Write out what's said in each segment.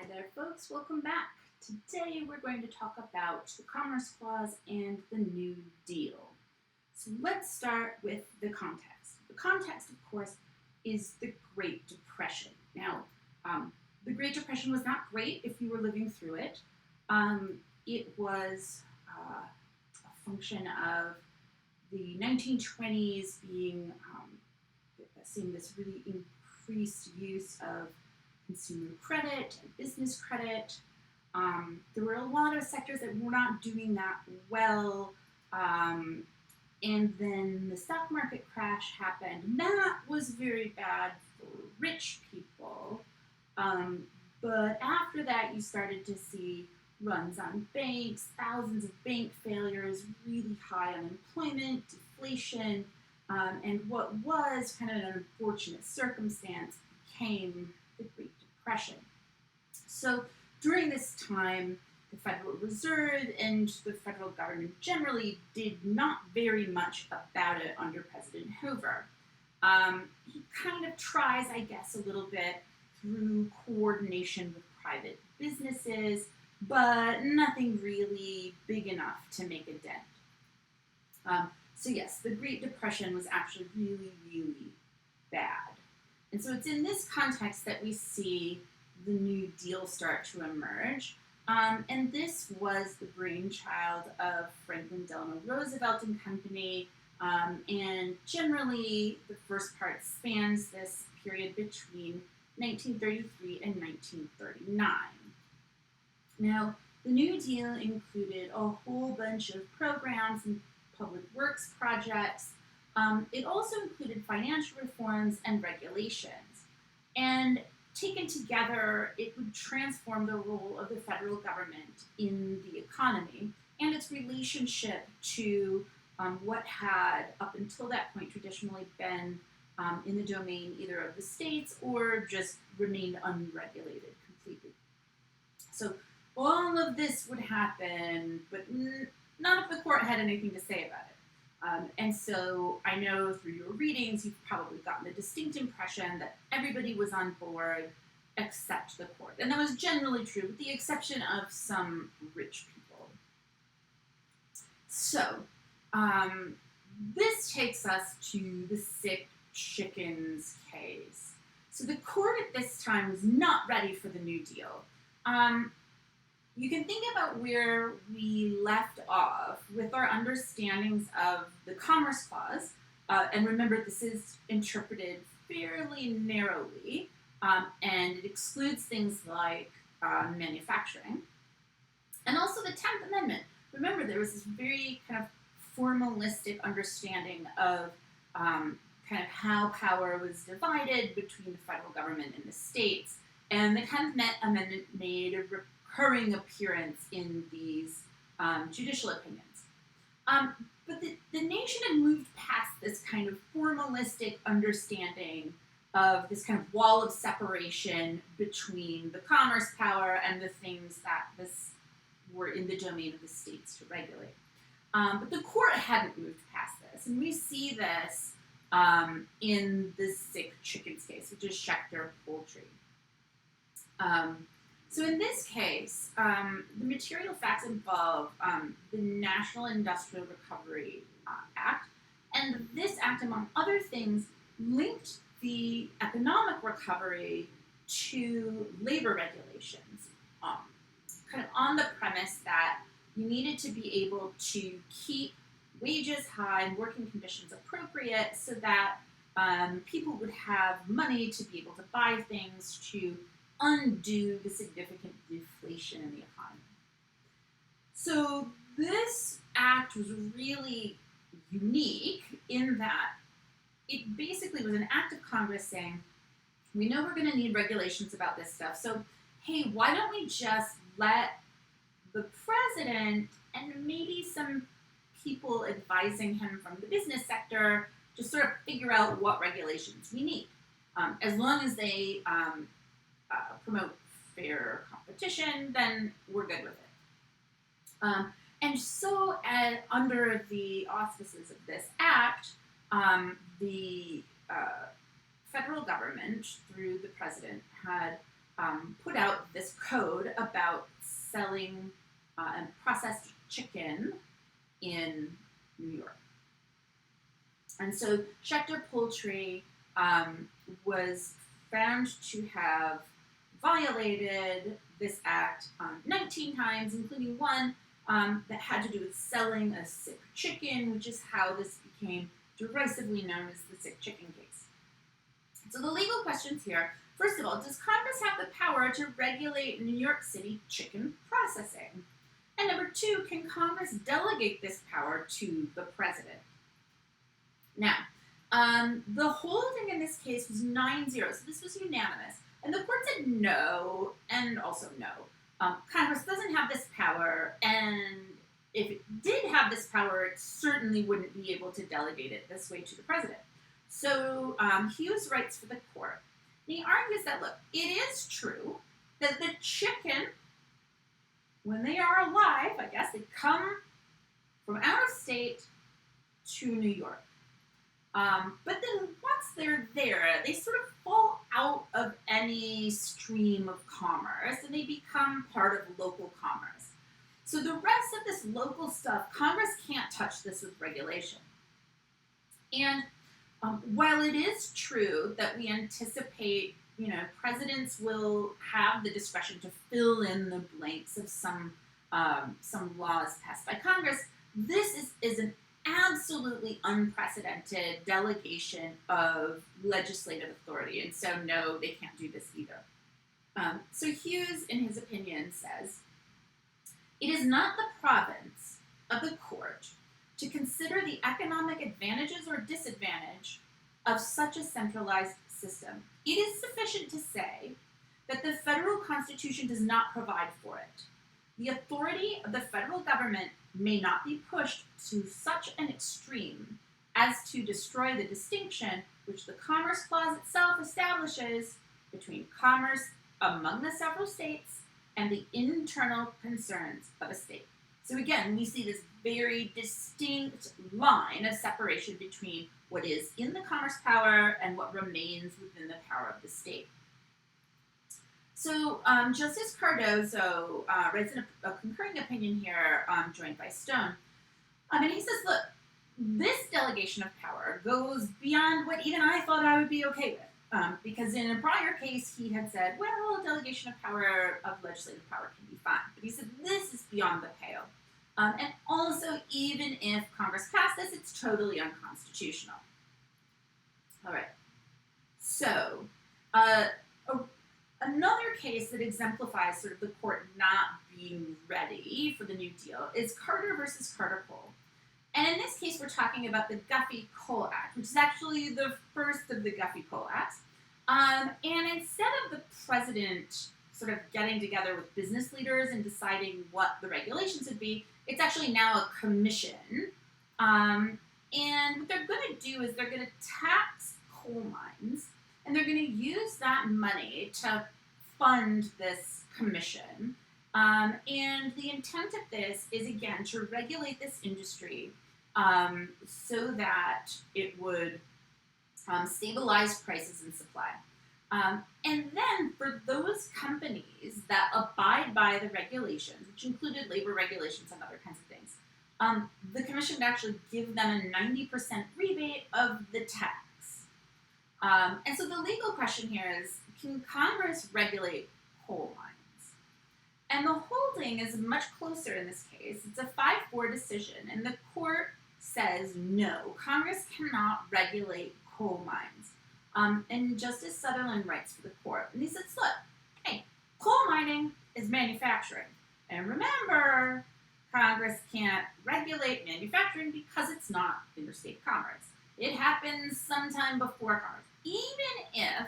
Hi there, folks. Welcome back. Today we're going to talk about the Commerce Clause and the New Deal. So let's start with the context. The context, of course, is the Great Depression. Now, the Great Depression was not great if you were living through it. It was a function of the 1920s being seeing this really increased use of consumer credit and business credit. There were a lot of sectors that were not doing that well. And then the stock market crash happened. And that was very bad for rich people. But after that, you started to see runs on banks, thousands of bank failures, really high unemployment, deflation, and what was kind of an unfortunate circumstance became the Great Depression. So during this time, the Federal Reserve and the federal government generally did not very much about it under President Hoover. He kind of tries, I guess, a little bit through coordination with private businesses, but nothing really big enough to make a dent. So yes, the Great Depression was actually really, really bad. And so it's in this context that we see the New Deal start to emerge. And this was the brainchild of Franklin Delano Roosevelt and company. And generally, the first part spans this period between 1933 and 1939. Now, the New Deal included a whole bunch of programs and public works projects. It also included financial reforms and regulations. And taken together, it would transform the role of the federal government in the economy and its relationship to what had, up until that point, traditionally been in the domain either of the states or just remained unregulated completely. So all of this would happen, but none of the court had anything to say about it. And so I know through your readings, you've probably gotten a distinct impression that everybody was on board except the court. And that was generally true, with the exception of some rich people. So this takes us to the sick chickens case. So the court at this time was not ready for the New Deal. You can think about where we left off with our understandings of the Commerce Clause. And remember, this is interpreted fairly narrowly, and it excludes things like manufacturing. And also the 10th Amendment. Remember, there was this very kind of formalistic understanding of kind of how power was divided between the federal government and the states. And the 10th Amendment made a recurring appearance in these judicial opinions. But the nation had moved past this kind of formalistic understanding of this kind of wall of separation between the commerce power and the things that were in the domain of the states to regulate. But the court hadn't moved past this, and we see this in the sick chickens case, which is Schechter Poultry. So in this case, the material facts involve the National Industrial Recovery Act, and this act, among other things, linked the economic recovery to labor regulations, kind of on the premise that you needed to be able to keep wages high and working conditions appropriate so that people would have money to be able to buy things to undo the significant deflation in the economy. So this act was really unique in that it basically was an act of Congress saying, we know we're going to need regulations about this stuff, so hey, why don't we just let the president and maybe some people advising him from the business sector just sort of figure out what regulations we need, as long as they promote fair competition, then we're good with it. And so under the auspices of this act, the federal government, through the president, had put out this this code about selling and processed chicken in New York. And so Schechter Poultry was found to have violated this act 19 times, including one that had to do with selling a sick chicken, which is how this became derisively known as the sick chicken case. So the legal questions here, first of all, does Congress have the power to regulate New York City chicken processing? And number two, can Congress delegate this power to the president? Now, the holding in this case was 9-0, so this was unanimous. And the court said no, and also no. Congress doesn't have this power, and if it did have this power, it certainly wouldn't be able to delegate it this way to the president. So Hughes writes for the court. And he argues that, look, it is true that the chicken, when they are alive, I guess, they come from out of state to New York. But then once they're there, they sort of fall out of any stream of commerce and they become part of local commerce. So the rest of this local stuff, Congress can't touch this with regulation. And while it is true that we anticipate, presidents will have the discretion to fill in the blanks of some laws passed by Congress, this is an absolutely unprecedented delegation of legislative authority, and so no, they can't do this either. So Hughes, in his opinion, says, it is not the province of the court to consider the economic advantages or disadvantage of such a centralized system. It is sufficient to say that the federal constitution does not provide for it. The authority of the federal government may not be pushed to such an extreme as to destroy the distinction which the Commerce Clause itself establishes between commerce among the several states and the internal concerns of a state. So again, we see this very distinct line of separation between what is in the commerce power and what remains within the power of the state. So Justice Cardozo writes a concurring opinion here, joined by Stone. And he says, look, this delegation of power goes beyond what even I thought I would be okay with. Because in a prior case, he had said, well, a delegation of power, of legislative power can be fine. But he said, this is beyond the pale. And also, even if Congress passed this, it's totally unconstitutional. All right. So, another case that exemplifies sort of the court not being ready for the New Deal is Carter versus Carter Cole. And in this case, we're talking about the Guffey-Cole Act, which is actually the first of the Guffey-Cole Acts. And instead of the president sort of getting together with business leaders and deciding what the regulations would be, it's actually now a commission. And what they're going to do is they're going to tax coal mines, and they're going to use that money to fund this commission. And the intent of this is, again, to regulate this industry so that it would stabilize prices and supply. And then for those companies that abide by the regulations, which included labor regulations and other kinds of things, the commission would actually give them a 90% rebate of the tax. And so the legal question here is, can Congress regulate coal mines? And the holding is much closer in this case. It's a 5-4 decision, and the court says no, Congress cannot regulate coal mines. And Justice Sutherland writes for the court, and he says, look, hey, coal mining is manufacturing. And remember, Congress can't regulate manufacturing because it's not interstate commerce. It happens sometime before commerce. Even if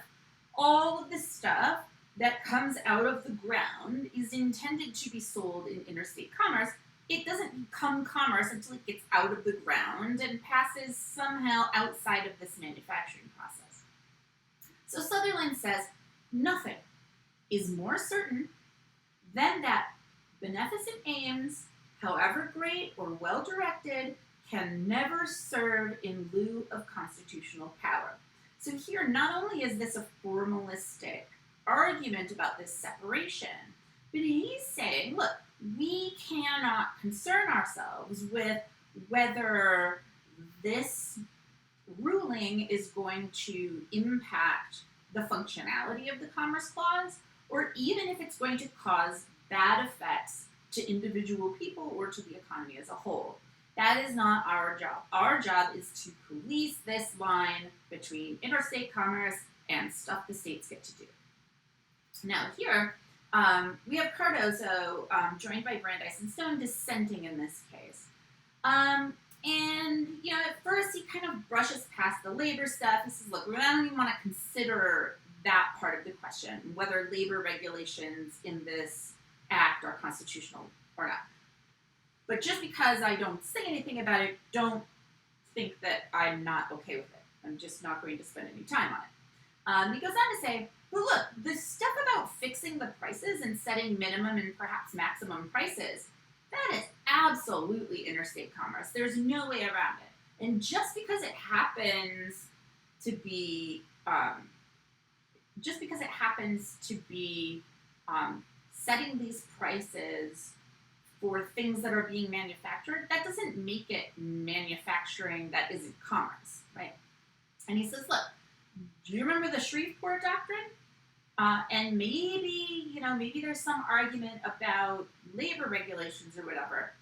all of the stuff that comes out of the ground is intended to be sold in interstate commerce, it doesn't become commerce until it gets out of the ground and passes somehow outside of this manufacturing process. So Sutherland says, nothing is more certain than that beneficent aims, however great or well-directed, can never serve in lieu of constitutional power. So here, not only is this a formalistic argument about this separation. But he's saying, look, we cannot concern ourselves with whether this ruling is going to impact the functionality of the Commerce Clause, or even if it's going to cause bad effects to individual people or to the economy as a whole. That is not our job. Our job is to police this line between interstate commerce and stuff the states get to do. Now here, we have Cardozo, joined by Brandeis and Stone, dissenting in this case. And, at first he kind of brushes past the labor stuff. He says, look, we don't even want to consider that part of the question, whether labor regulations in this act are constitutional or not. But just because I don't say anything about it, don't think that I'm not okay with it. I'm just not going to spend any time on it. He goes on to say, but look, the stuff about fixing the prices and setting minimum and perhaps maximum prices, that is absolutely interstate commerce. There's no way around it. And just because it happens to be, setting these prices for things that are being manufactured, that doesn't make it manufacturing that isn't commerce, right? And he says, look, do you remember the Shreveport Doctrine? And maybe there's some argument about labor regulations or whatever.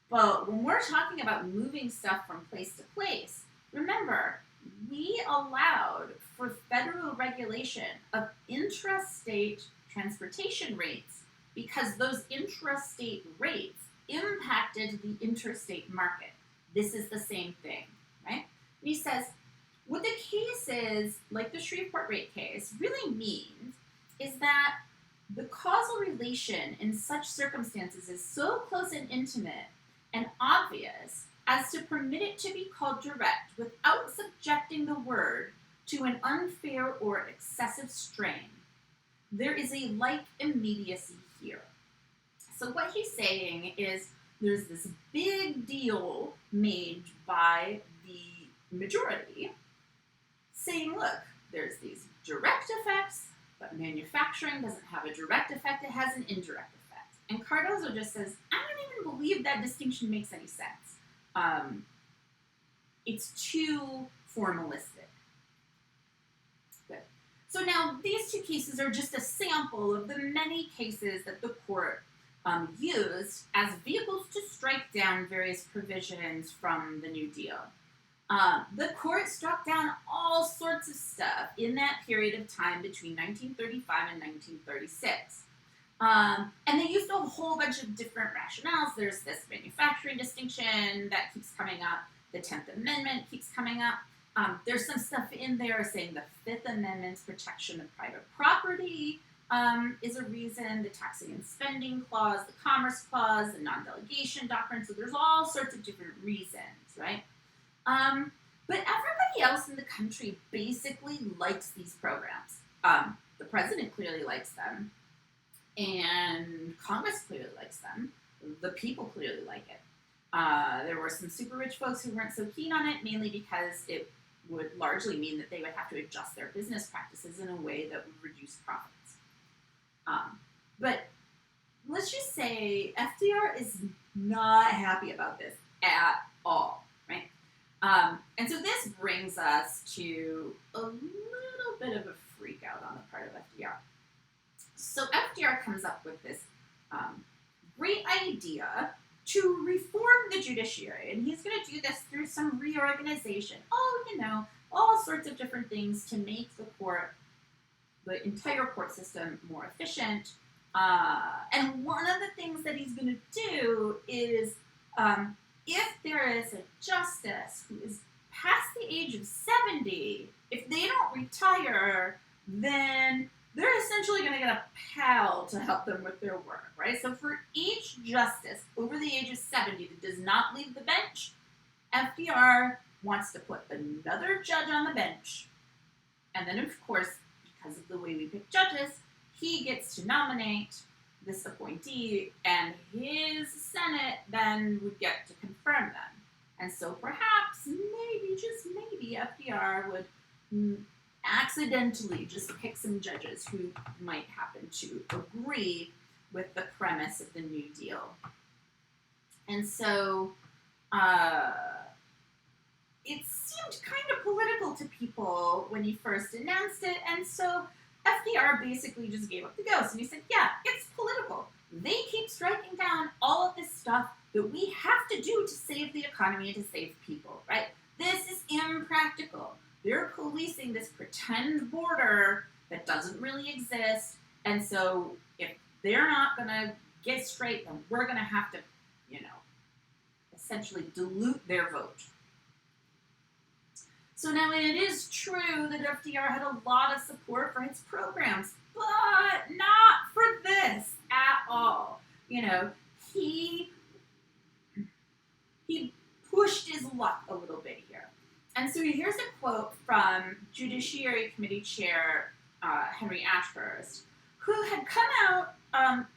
But when we're talking about moving stuff from place to place, remember, we allowed for federal regulation of intrastate transportation rates because those intrastate rates impacted the interstate market. This is the same thing, right? And he says, what the case is, like the Shreveport rate case, really means is that the causal relation in such circumstances is so close and intimate and obvious as to permit it to be called direct without subjecting the word to an unfair or excessive strain. There is a like immediacy here. So what he's saying is there's this big deal made by the majority saying, look, there's these direct effects, but manufacturing doesn't have a direct effect, it has an indirect effect. And Cardozo just says, I don't even believe that distinction makes any sense. It's too formalistic. Good. So now these two cases are just a sample of the many cases that the court used as vehicles to strike down various provisions from the New Deal. The court struck down all sorts of stuff in that period of time between 1935 and 1936. And they used a whole bunch of different rationales. There's this manufacturing distinction that keeps coming up. The 10th Amendment keeps coming up. There's some stuff in there saying the Fifth Amendment's protection of private property is a reason. The Taxing and Spending Clause, the Commerce Clause, the Non-Delegation Doctrine. So there's all sorts of different reasons, right? But everybody else in the country basically likes these programs. The president clearly likes them, and Congress clearly likes them. The people clearly like it. There were some super rich folks who weren't so keen on it, mainly because it would largely mean that they would have to adjust their business practices in a way that would reduce profits. But let's just say FDR is not happy about this at all, right? And so this brings us to a little bit of a freak out on the part of FDR. So FDR comes up with this great idea to reform the judiciary, and he's going to do this through some reorganization. All sorts of different things to make the entire court system more efficient. And one of the things that he's going to do is, if there is a justice who is past the age of 70, if they don't retire, then they're essentially going to get a pal to help them with their work, right? So for each justice over the age of 70 that does not leave the bench, FDR wants to put another judge on the bench. And then, of course, because of the way we pick judges, he gets to nominate this appointee, and his Senate then would get to confirm them. And so perhaps, maybe, just maybe, FDR would accidentally just pick some judges who might happen to agree with the premise of the New Deal. And so it seemed kind of political to people when he first announced it, and so FDR basically just gave up the ghost, and he said, yeah, it's political. They keep striking down all of this stuff that we have to do to save the economy and to save people, right? This is impractical. They're policing this pretend border that doesn't really exist, and so if they're not going to get straight, then we're going to have to, essentially dilute their vote. So now it is true that FDR had a lot of support for his programs, but not for this at all. He pushed his luck a little bit here. And so here's a quote from Judiciary Committee Chair Henry Ashurst, who had come out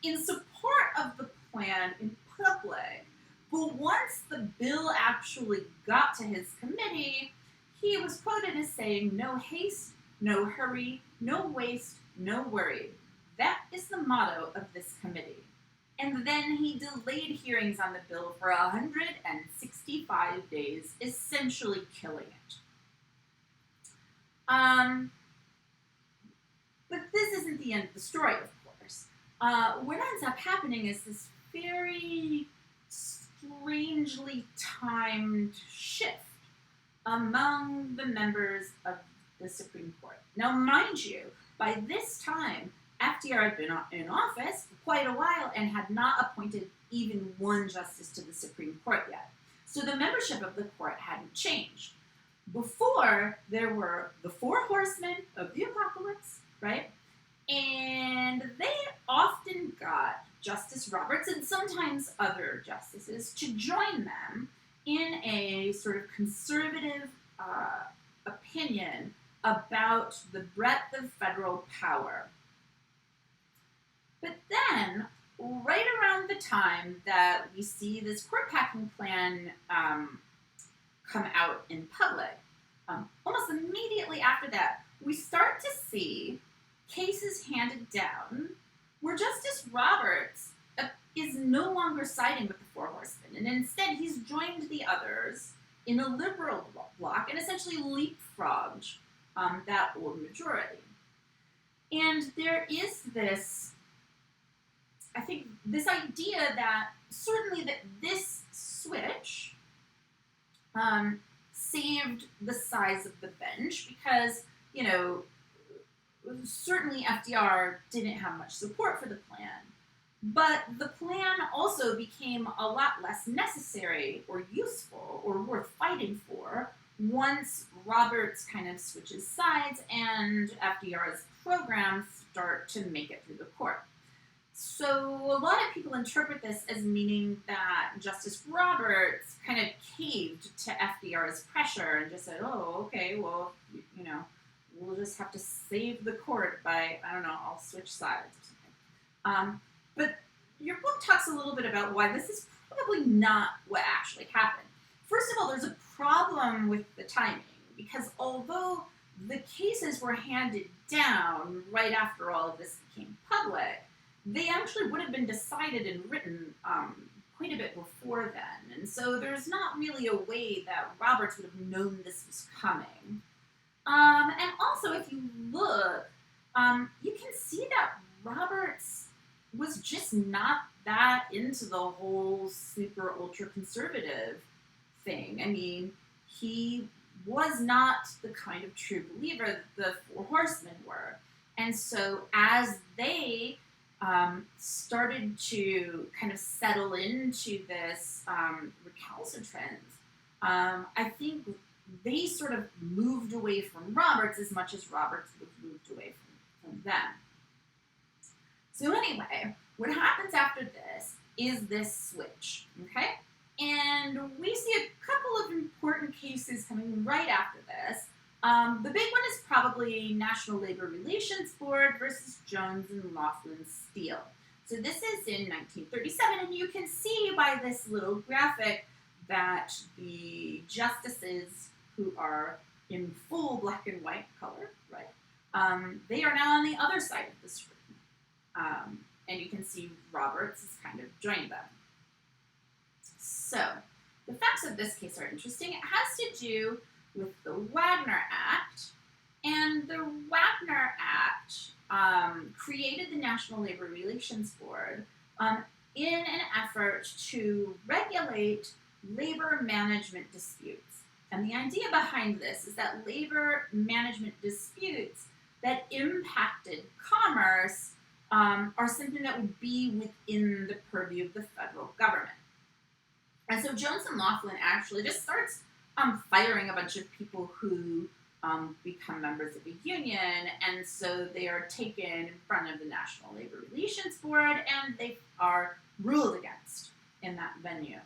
in support of the plan in public, but once the bill actually got to his committee, he was quoted as saying, "No haste, no hurry, no waste, no worry. That is the motto of this committee." And then he delayed hearings on the bill for 165 days, essentially killing it. But this isn't the end of the story, of course. What ends up happening is this very strangely timed shift among the members of the Supreme Court. Now, mind you, by this time, FDR had been in office for quite a while and had not appointed even one justice to the Supreme Court yet. So the membership of the court hadn't changed. Before, there were the four horsemen of the apocalypse, right? And they often got Justice Roberts and sometimes other justices to join them in a sort of conservative opinion about the breadth of federal power. But then, right around the time that we see this court packing plan come out in public, almost immediately after that, we start to see cases handed down where Justice Roberts is no longer siding with the Four Horsemen, and instead he's joined the others in a liberal bloc and essentially leapfrogged that old majority. And there is this, I think, this idea that certainly that this switch saved the size of the bench because, certainly FDR didn't have much support for the plan, but the plan also became a lot less necessary or useful or worth fighting for once Roberts kind of switches sides and FDR's programs start to make it through the court. So a lot of people interpret this as meaning that Justice Roberts kind of caved to FDR's pressure and just said, oh, okay, well, we'll just have to save the court by, I'll switch sides or something. But your book talks a little bit about why this is probably not what actually happened. First of all, there's a problem with the timing, because although the cases were handed down right after all of this became public, they actually would have been decided and written quite a bit before then. And so there's not really a way that Roberts would have known this was coming. And also, if you look, you can see that Roberts was just not that into the whole super ultra conservative thing. I mean, he was not the kind of true believer that the Four Horsemen were. And so as they started to kind of settle into this recalcitrance, I think they sort of moved away from Roberts as much as Roberts moved away from them. So anyway, what happens after this is this switch, okay? And we see a couple of important cases coming right after this. The big one is probably National Labor Relations Board versus Jones and Laughlin Steel. So this is in 1937, and you can see by this little graphic that the justices who are in full black and white color, right? They are now on the other side of the screen. And you can see Roberts has kind of joined them. So, the facts of this case are interesting. It has to do with the Wagner Act, and the Wagner Act created the National Labor Relations Board in an effort to regulate labor management disputes. And the idea behind this is that labor management disputes that impacted commerce are something that would be within the purview of the federal government. And so Jones and Laughlin actually just starts firing a bunch of people who become members of a union, and so they are taken in front of the National Labor Relations Board, and they are ruled against in that venue.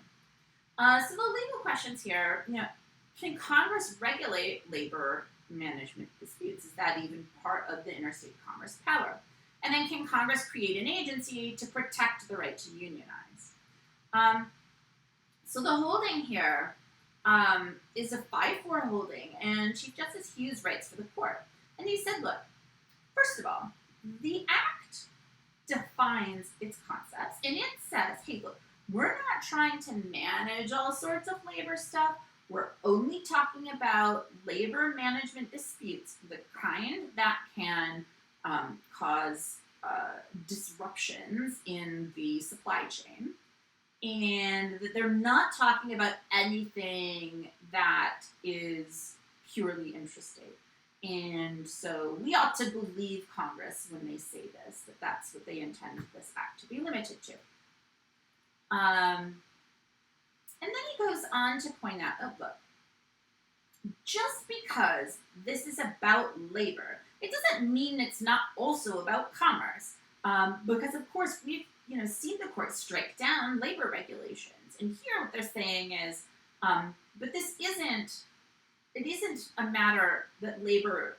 So the legal questions here, can Congress regulate labor management disputes? Is that even part of the interstate commerce power? And then can Congress create an agency to protect the right to unionize? So the holding here is a 5-4 holding, and Chief Justice Hughes writes for the court. And he said, look, first of all, the Act defines its concepts, and it says, hey, look, we're not trying to manage all sorts of labor stuff. We're only talking about labor management disputes, the kind that can cause disruptions in the supply chain. And that they're not talking about anything that is purely interstate. And so we ought to believe Congress when they say this, that that's what they intend this act to be limited to. And then he goes on to point out, look, just because this is about labor, it doesn't mean it's not also about commerce. Because, of course, we've seen the court strike down labor regulations. And here what they're saying is, but this isn't a matter that labor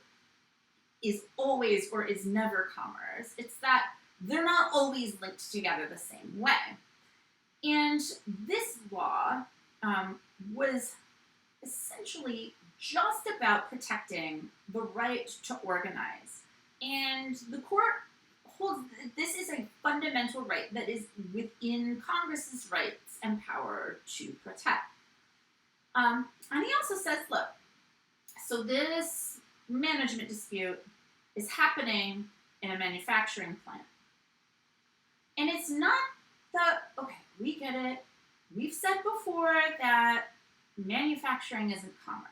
is always or is never commerce. It's that they're not always linked together the same way. And this law was essentially just about protecting the right to organize. And the court holds that this is a fundamental right that is within Congress's rights and power to protect. And he also says, look, so this management dispute is happening in a manufacturing plant. And it's not okay, we get it. We've said before that manufacturing isn't commerce.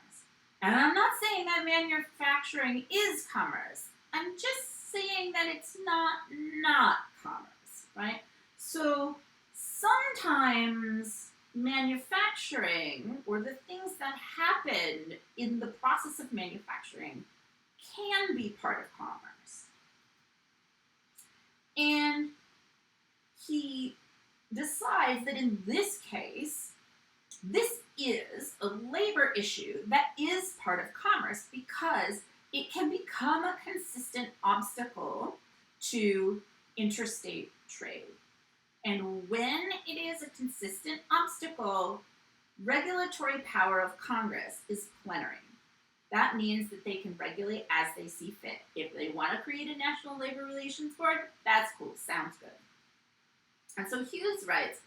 And I'm not saying that manufacturing is commerce. I'm just saying that it's not commerce, right? So sometimes manufacturing, or the things that happen in the process of manufacturing, can be part of commerce. And he decides that in this case, this is a labor issue that is part of commerce because it can become a consistent obstacle to interstate trade. And when it is a consistent obstacle, regulatory power of Congress is plenary. That means that they can regulate as they see fit. If they want to create a National Labor Relations Board, that's cool, sounds good. And so Hughes writes,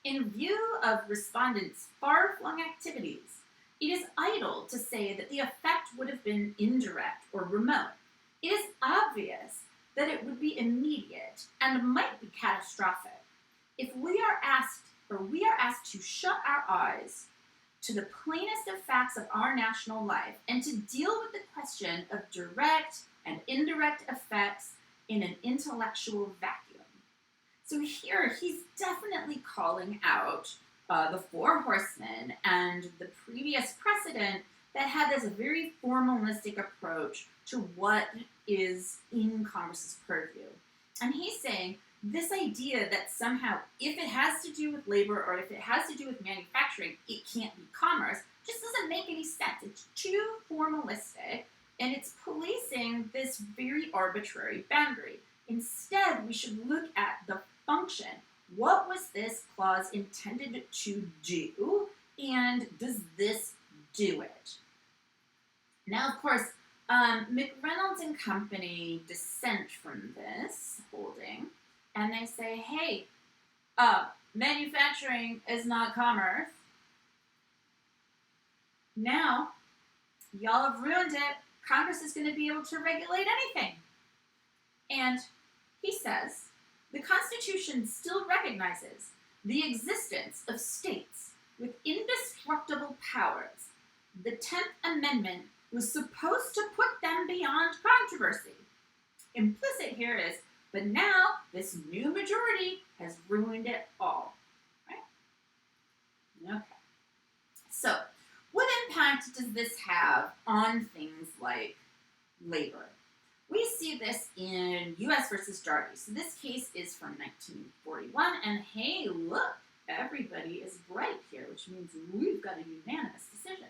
in view of respondents' far-flung activities, it is idle to say that the effect would have been indirect or remote. It is obvious that it would be immediate and might be catastrophic. If we are asked to shut our eyes to the plainest of facts of our national life and to deal with the question of direct and indirect effects in an intellectual vacuum. So here he's definitely calling out the Four Horsemen and the previous precedent that had this very formalistic approach to what is in Congress's purview. And he's saying this idea that somehow if it has to do with labor or if it has to do with manufacturing, it can't be commerce, just doesn't make any sense. It's too formalistic, and it's policing this very arbitrary boundary. Instead, we should look at the function. What was this clause intended to do, and does this do it? Now, of course, McReynolds and Company dissent from this holding, and they say, hey, manufacturing is not commerce. Now, y'all have ruined it. Congress is going to be able to regulate anything. And he says, the Constitution still recognizes the existence of states with indestructible powers. The 10th Amendment was supposed to put them beyond controversy. Implicit here is, but now this new majority has ruined it all. Right? Okay. So, what impact does this have on things like labor? We see this in U.S. versus Darby. So this case is from 1941, and hey, look, everybody is bright here, which means we've got a unanimous decision.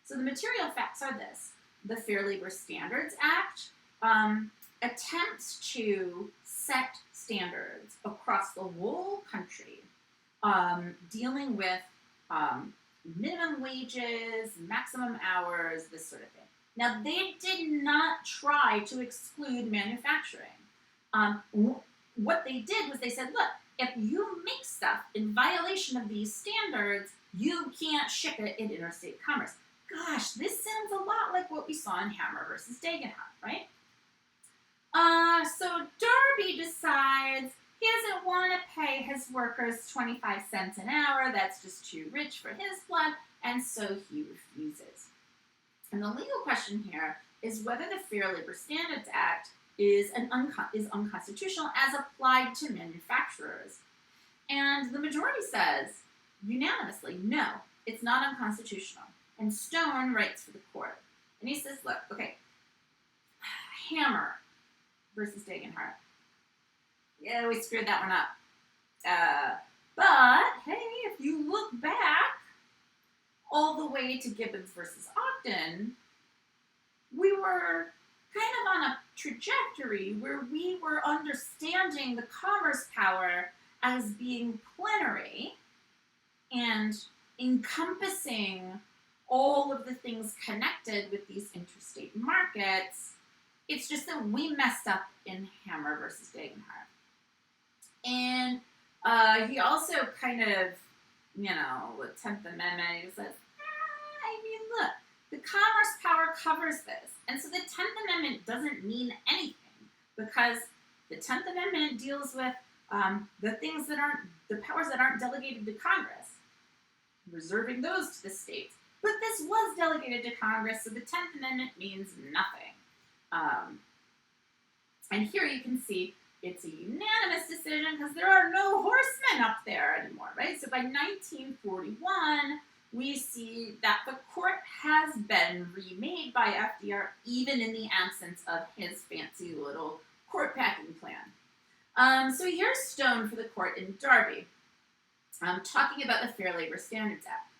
So the material facts are this. The Fair Labor Standards Act attempts to set standards across the whole country dealing with minimum wages, maximum hours, this sort of thing. Now, they did not try to exclude manufacturing. What they did was they said, look, if you make stuff in violation of these standards, you can't ship it in interstate commerce. Gosh, this sounds a lot like what we saw in Hammer versus Dagenhart, right? So Darby decides he doesn't want to pay his workers 25 cents an hour. That's just too rich for his blood, and so he refuses. And the legal question here is whether the Fair Labor Standards Act is unconstitutional as applied to manufacturers. And the majority says, unanimously, no, it's not unconstitutional. And Stone writes for the court. And he says, look, okay, Hammer versus Dagenhart. Yeah, we screwed that one up. But, hey, if you look back all the way to Gibbons versus Ogden, we were kind of on a trajectory where we were understanding the commerce power as being plenary and encompassing all of the things connected with these interstate markets. It's just that we messed up in Hammer versus Dagenhart. And he also kind of, with 10th Amendment, he says, look, the commerce power covers this. And so the 10th Amendment doesn't mean anything because the 10th Amendment deals with the things that aren't, the powers that aren't delegated to Congress, reserving those to the states. But this was delegated to Congress, so the 10th Amendment means nothing. And here you can see it's a unanimous decision because there are no horsemen up there anymore, right? So by 1941, we see that the court has been remade by FDR, even in the absence of his fancy little court packing plan. So here's Stone for the court in Darby, talking about the Fair Labor Standards Act.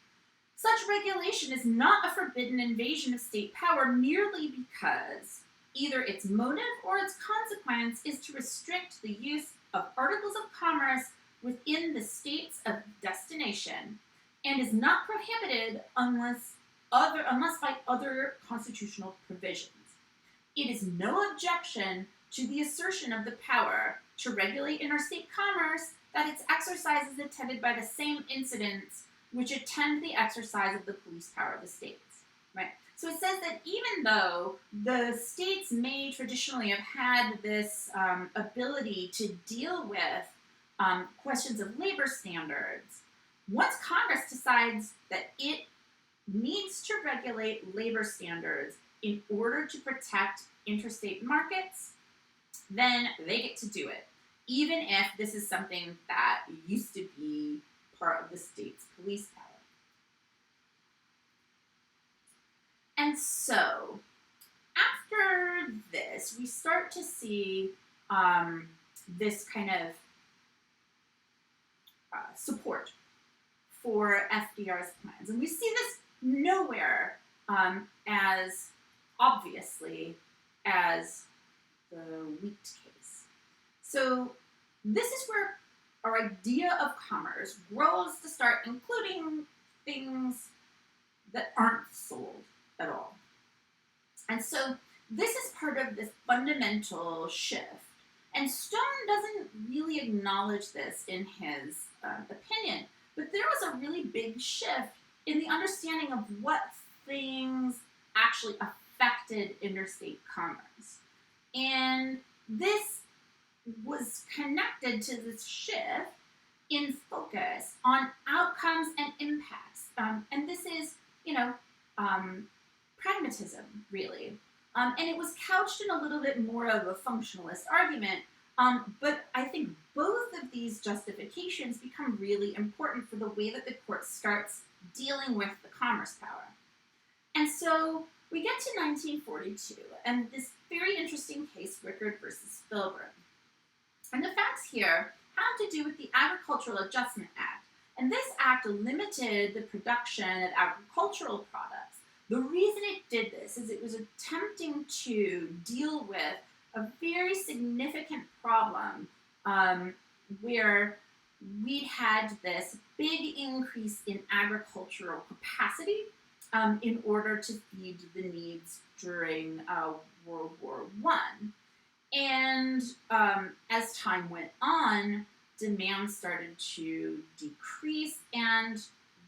Such regulation is not a forbidden invasion of state power merely because either its motive or its consequence is to restrict the use of articles of commerce within the states of destination and is not prohibited unless by other constitutional provisions. It is no objection to the assertion of the power to regulate interstate commerce that its exercise is attended by the same incidents which attend the exercise of the police power of the states, right? So it says that even though the states may traditionally have had this ability to deal with questions of labor standards, once Congress decides that it needs to regulate labor standards in order to protect interstate markets, then they get to do it, even if this is something that used to be part of the state's police power. And so, after this, we start to see this kind of support for FDR's plans. And we see this nowhere as obviously as the Wheat case. So this is where our idea of commerce grows to start including things that aren't sold at all. And so this is part of this fundamental shift. And Stone doesn't really acknowledge this in his opinion, but there was a really big shift in the understanding of what things actually affected interstate commerce. And this was connected to this shift in focus on outcomes and impacts. And this is, um, pragmatism, really. And it was couched in a little bit more of a functionalist argument. But I think both of these justifications become really important for the way that the court starts dealing with the commerce power. And so we get to 1942 and this very interesting case, Rickard versus Filburn. And the facts here have to do with the Agricultural Adjustment Act. And this act limited the production of agricultural products. The reason it did this is it was attempting to deal with a very significant problem where we had this big increase in agricultural capacity in order to feed the needs during World War I. And as time went on, demand started to decrease and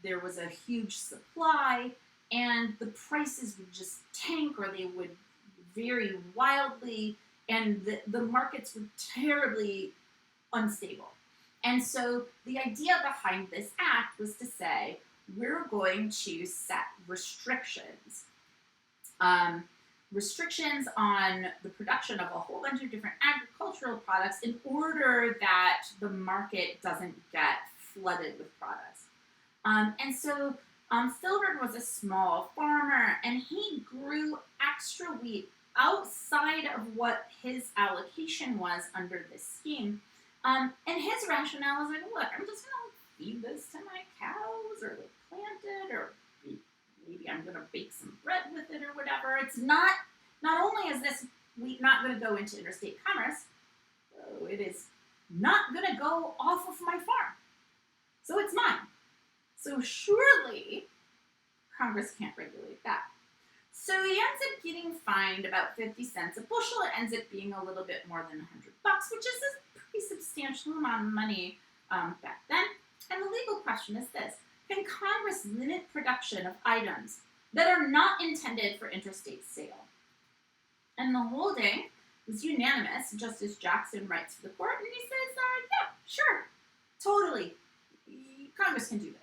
there was a huge supply and the prices would just tank or they would vary wildly and the markets were terribly unstable. And so the idea behind this act was to say, we're going to set restrictions. Restrictions on the production of a whole bunch of different agricultural products in order that the market doesn't get flooded with products. And so Filburn was a small farmer and he grew extra wheat outside of what his allocation was under this scheme. And his rationale was like, look, I'm just going to feed this to my cows or plant it or maybe I'm going to bake some bread with it or whatever. It's not only is this wheat not going to go into interstate commerce, it is not going to go off of my farm. So it's mine. So surely Congress can't regulate that. So he ends up getting fined about 50 cents a bushel. It ends up being a little bit more than $100, which is a pretty substantial amount of money back then. And the legal question is this: can Congress limit production of items that are not intended for interstate sale? And the holding was unanimous. Justice Jackson writes to the court and he says, yeah, sure, totally. Congress can do this.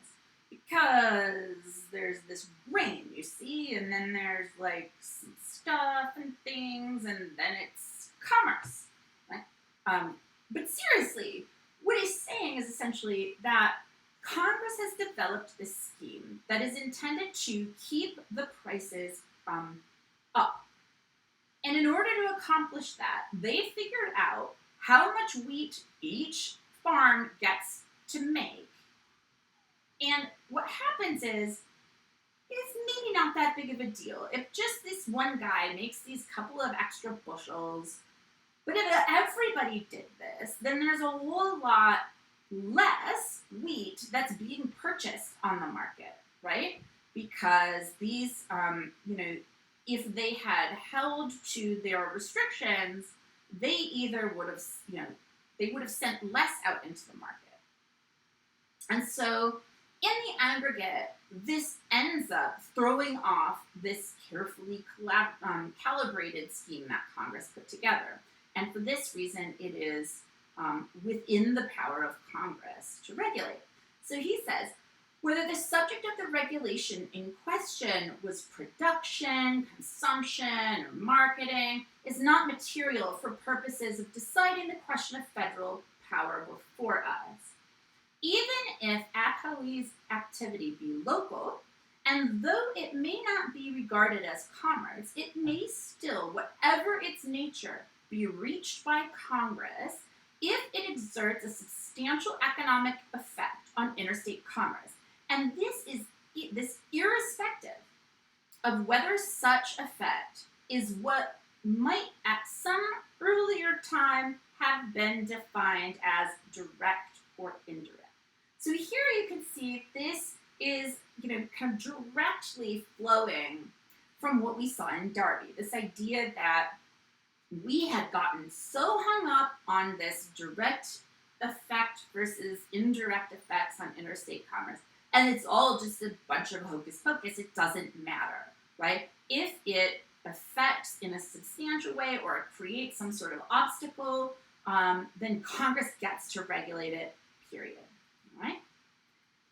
Because there's this grain, you see, and then there's like some stuff and things, and then it's commerce. Right? But seriously, what he's saying is essentially that Congress has developed this scheme that is intended to keep the prices up. And in order to accomplish that, they figured out how much wheat each farm gets to make. And what happens is, it's maybe not that big of a deal. If just this one guy makes these couple of extra bushels, but if everybody did this, then there's a whole lot less wheat that's being purchased on the market, right? Because these, if they had held to their restrictions, they either would have, they would have sent less out into the market. And so in the aggregate, this ends up throwing off this carefully calibrated scheme that Congress put together. And for this reason, it is within the power of Congress to regulate. So he says, whether the subject of the regulation in question was production, consumption, or marketing is not material for purposes of deciding the question of federal power before us. Even if appellee's activity be local, and though it may not be regarded as commerce, it may still, whatever its nature, be reached by Congress if it exerts a substantial economic effect on interstate commerce. And this is irrespective of whether such effect is what might at some earlier time have been defined as direct or indirect. So here you can see this is, kind of directly flowing from what we saw in Darby. This idea that we had gotten so hung up on this direct effect versus indirect effects on interstate commerce, and it's all just a bunch of hocus pocus. It doesn't matter, right? If it affects in a substantial way or it creates some sort of obstacle, then Congress gets to regulate it, period. All right?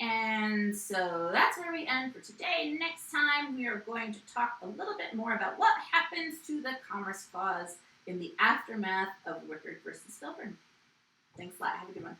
And so that's where we end for today. Next time, we are going to talk a little bit more about what happens to the Commerce Clause in the aftermath of Wickard versus Filburn. Thanks a lot. Have a good one.